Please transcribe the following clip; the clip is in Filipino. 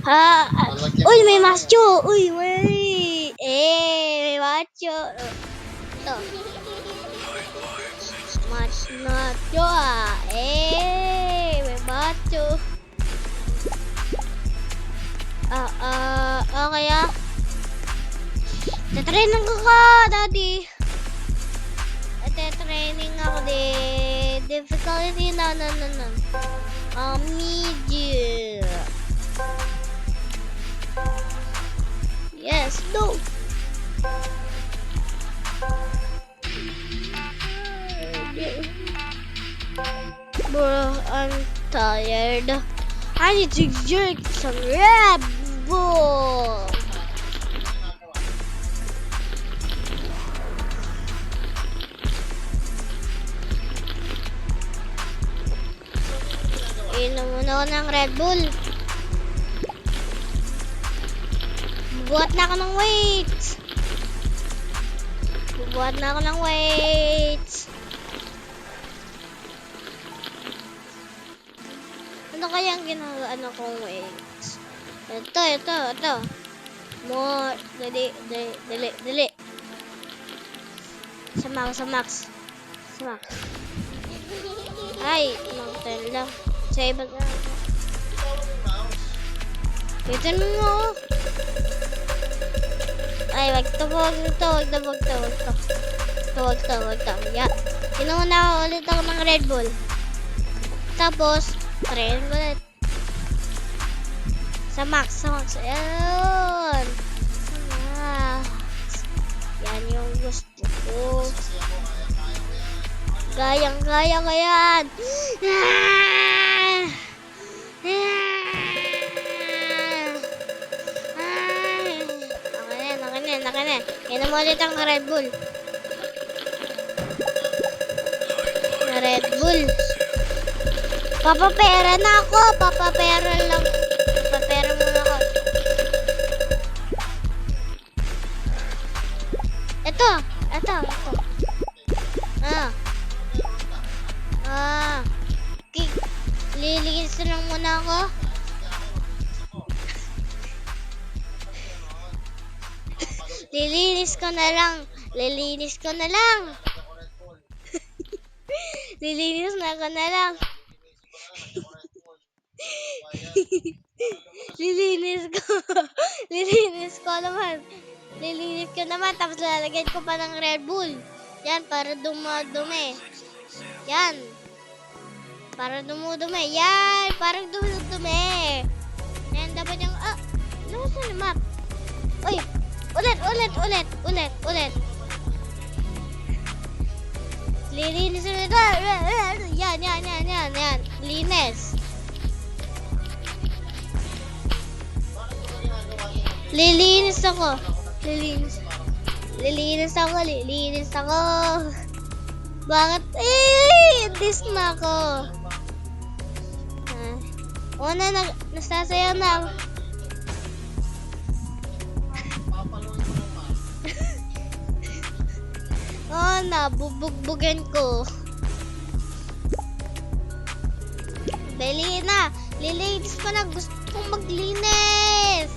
Ha, uy, may macho. Uy, may macho. Ito. Macho may macho. Okay Tatraining ko daddy. Tatraining ako difficulty no. Medium. Yes, no. Bro, I'm tired. I need to drink some Red Bull. Inom muna ako ng Red Bull. Bubuhat na ako ng weights. Ano kaya ang ginagawa kong weights? Ito. More. Dali. Sa max. Ay, mountain lang. Sa iba na. Bitin mo ako. Ay, wag to. Yan. Inom na ulit ako ng Red Bull. Tapos, train ulit. Sa max. Ayan. Yan yung gusto ko. Gayang yan. Okay na. Inom mo ulit ang Red Bull. Papapera na ako. Papapera muna ako. Ito. Lilinis lang muna ako. Lilinis ko na lang. Lilinis ko. Lilinis ko naman. Tapos lalagyan ko pa ng Red Bull. Yan, para dumadumi. Yan. Para dumudumi. Yan, parang dumudumi. Yan, dapat yung... Nasaan yung map? Uy, ulit. Lilinis ulit. Yan. Linis. Lilinis ako. Bakit? This na ako. Nasasayaw na ako. Nabubugbugan ko. Dali na. Lilinis ko na. Gusto kong maglinis.